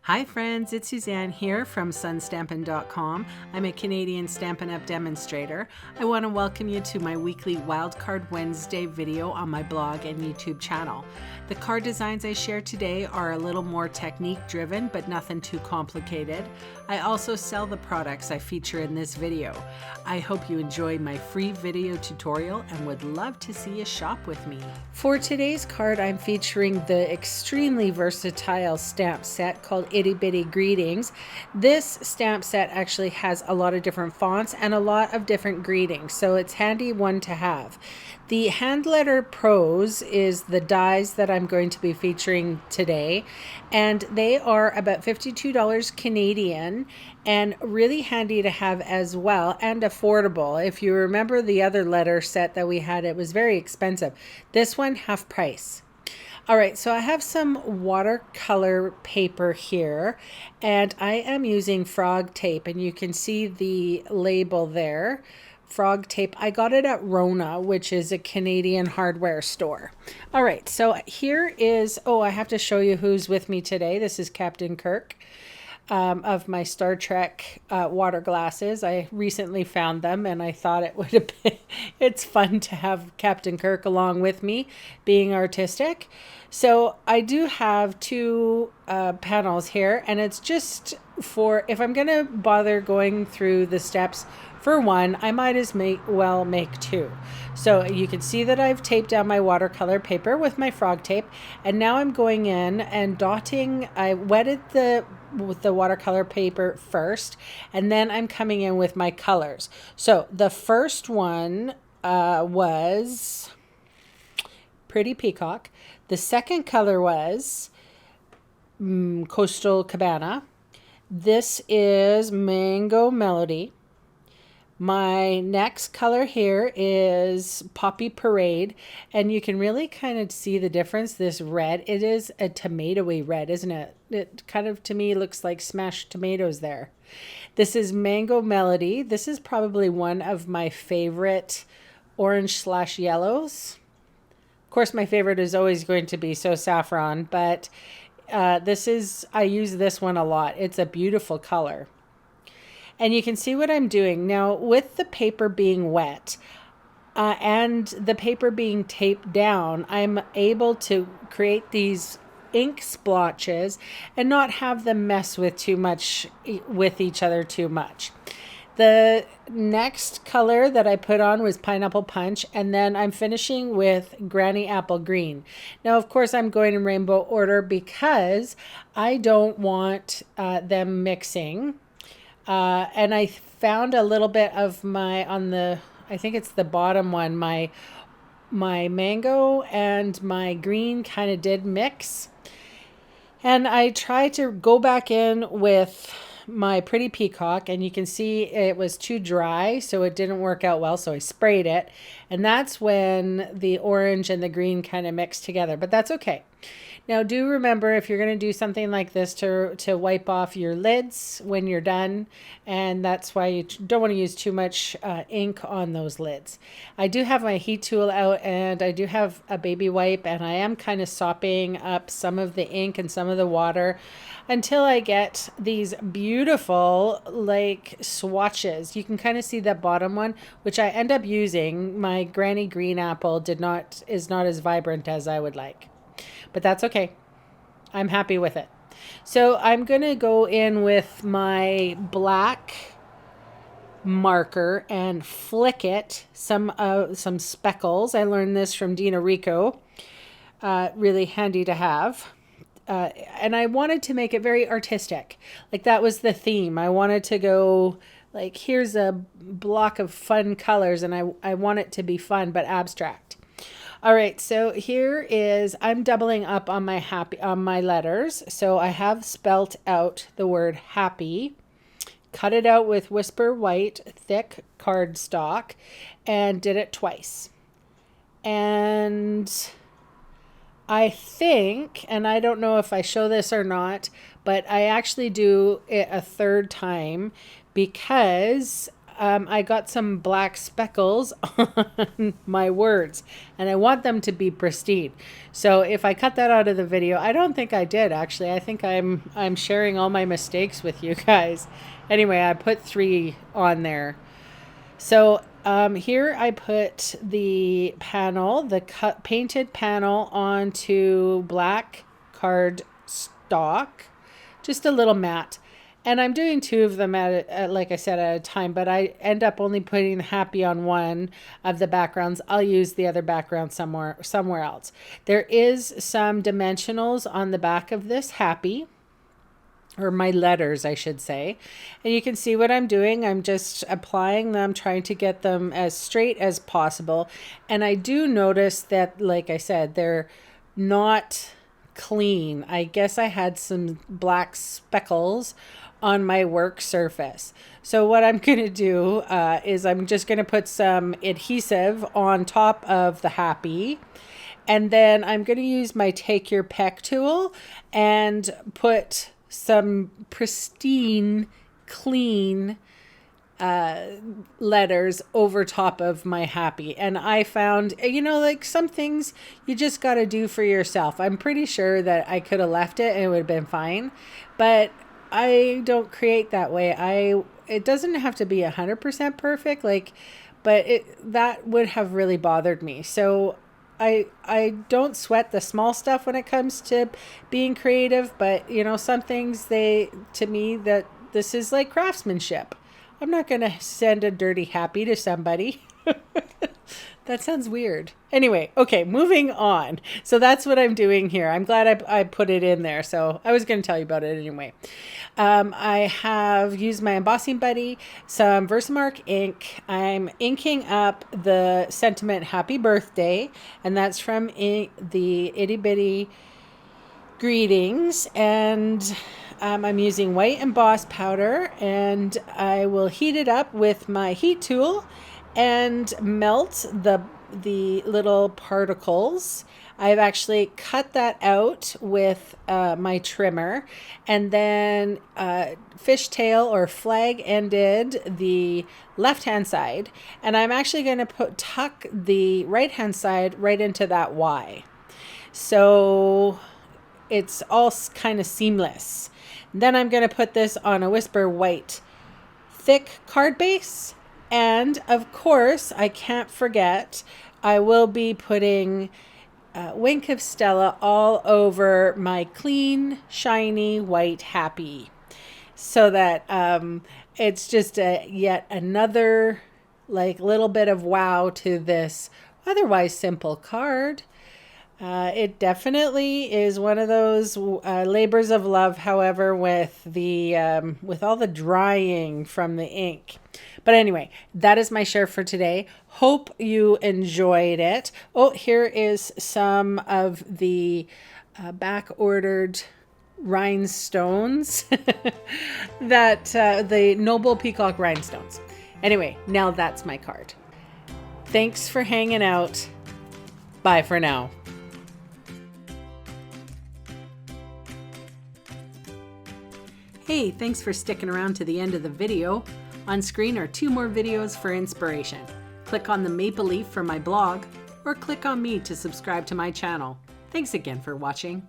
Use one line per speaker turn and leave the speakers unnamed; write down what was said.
Hi friends, it's Suzanne here from sunstampin.com. I'm a Canadian Stampin' Up! Demonstrator. I want to welcome you to my weekly Wildcard Wednesday video on my blog and YouTube channel. The card designs I share today are a little more technique driven, but nothing too complicated. I also sell the products I feature in this video. I hope you enjoy my free video tutorial and would love to see you shop with me. For today's card, I'm featuring the extremely versatile stamp set called Itty Bitty Greetings. This stamp set actually has a lot of different fonts and a lot of different greetings, so it's handy one to have. The hand letter Prose is the dies that I'm going to be featuring today, and they are about $52 Canadian and really handy to have as well, and affordable. If you remember the other letter set that we had, it was very expensive. This one, half price. All right, so I have some watercolor paper here, and I am using frog tape, and you can see the label there. Frog tape. I got it at Rona, which is a Canadian hardware store. All right, so here is, I have to show you who's with me today. This is Captain Kirk of my Star Trek water glasses. I recently found them and I thought it would have been, it's fun to have Captain Kirk along with me being artistic. So I do have two panels here, and it's just for, if I'm going to bother going through the steps for one, I might as well make two. So you can see that I've taped down my watercolor paper with my frog tape, and now I'm going in and dotting. I wetted with the watercolor paper first, and then I'm coming in with my colors. So the first one was Pretty Peacock. The second color was Coastal Cabana. This is Mango Melody. My next color here is Poppy Parade, and you can really kind of see the difference. This red, it is a tomatoey red, isn't it? It kind of, to me, looks like smashed tomatoes there. This is Mango Melody. This is probably one of my favorite orange/yellows. Of course, my favorite is always going to be So Saffron, but I use this one a lot. It's a beautiful color. And you can see what I'm doing. Now, with the paper being wet and the paper being taped down, I'm able to create these ink splotches and not have them mess with each other too much. The next color that I put on was Pineapple Punch, and then I'm finishing with Granny Apple Green. Now, of course, I'm going in rainbow order because I don't want them mixing. And I found a little bit of I think it's the bottom one, my mango and my green kind of did mix. And I tried to go back in with my Pretty Peacock, and you can see it was too dry, so it didn't work out well, so I sprayed it. And that's when the orange and the green kind of mixed together, but that's okay. Now, do remember, if you're going to do something like this, to wipe off your lids when you're done, and that's why you don't want to use too much ink on those lids. I do have my heat tool out, and I do have a baby wipe, and I am kind of sopping up some of the ink and some of the water until I get these beautiful like swatches. You can kind of see that bottom one, which I end up using. My Granny Green Apple is not as vibrant as I would like. But that's okay. I'm happy with it. So I'm going to go in with my black marker and flick it some speckles. I learned this from Dina Rico. Really handy to have. And I wanted to make it very artistic. Like, that was the theme. I wanted to go like, here's a block of fun colors, and I want it to be fun but abstract. All right, so here is, I'm doubling up on my letters. So I have spelt out the word happy, cut it out with Whisper White thick cardstock, and did it twice. And I think, and I don't know if I show this or not, but I actually do it a third time because I got some black speckles on my words, and I want them to be pristine. So if I cut that out of the video, I don't think I did actually. I think I'm sharing all my mistakes with you guys. Anyway, I put 3 on there. So here I put the panel, the painted panel, onto black card stock, just a little matte. And I'm doing 2 of them like I said, at a time, but I end up only putting the happy on one of the backgrounds. I'll use the other background somewhere else. There is some dimensionals on the back of this happy, or my letters, I should say. And you can see what I'm doing. I'm just applying them, trying to get them as straight as possible. And I do notice that, like I said, they're not clean. I guess I had some black speckles on my work surface. So what I'm going to do is I'm just going to put some adhesive on top of the happy. And then I'm going to use my Take Your Peck tool and put some pristine, clean letters over top of my happy. And I found, you know, like some things you just got to do for yourself. I'm pretty sure that I could have left it and it would have been fine, but I don't create that way. It doesn't have to be 100% perfect, like, but that would have really bothered me. So I don't sweat the small stuff when it comes to being creative, but you know, some things to me that this is like craftsmanship. I'm not going to send a dirty happy to somebody. That sounds weird. Anyway, okay, moving on. So that's what I'm doing here. I'm glad I put it in there. So I was going to tell you about it anyway. I have used my embossing buddy, some Versamark ink. I'm inking up the sentiment Happy Birthday, and that's from the Itty Bitty Greetings. And I'm using white emboss powder, and I will heat it up with my heat tool and melt the little particles. I've actually cut that out with my trimmer, and then fishtail or flag ended the left hand side, and I'm actually going to tuck the right hand side right into that Y, so it's all kind of seamless. Then I'm going to put this on a Whisper White thick card base. And of course, I can't forget, I will be putting Wink of Stella all over my clean, shiny, white happy, so that it's just yet another like little bit of wow to this otherwise simple card. It definitely is one of those labors of love, however, with all the drying from the ink. But anyway, that is my share for today. Hope you enjoyed it. Oh, here is some of the back-ordered rhinestones, that the Noble Peacock rhinestones. Anyway, now that's my card. Thanks for hanging out. Bye for now. Hey, thanks for sticking around to the end of the video. On screen are 2 more videos for inspiration. Click on the maple leaf for my blog, or click on me to subscribe to my channel. Thanks again for watching.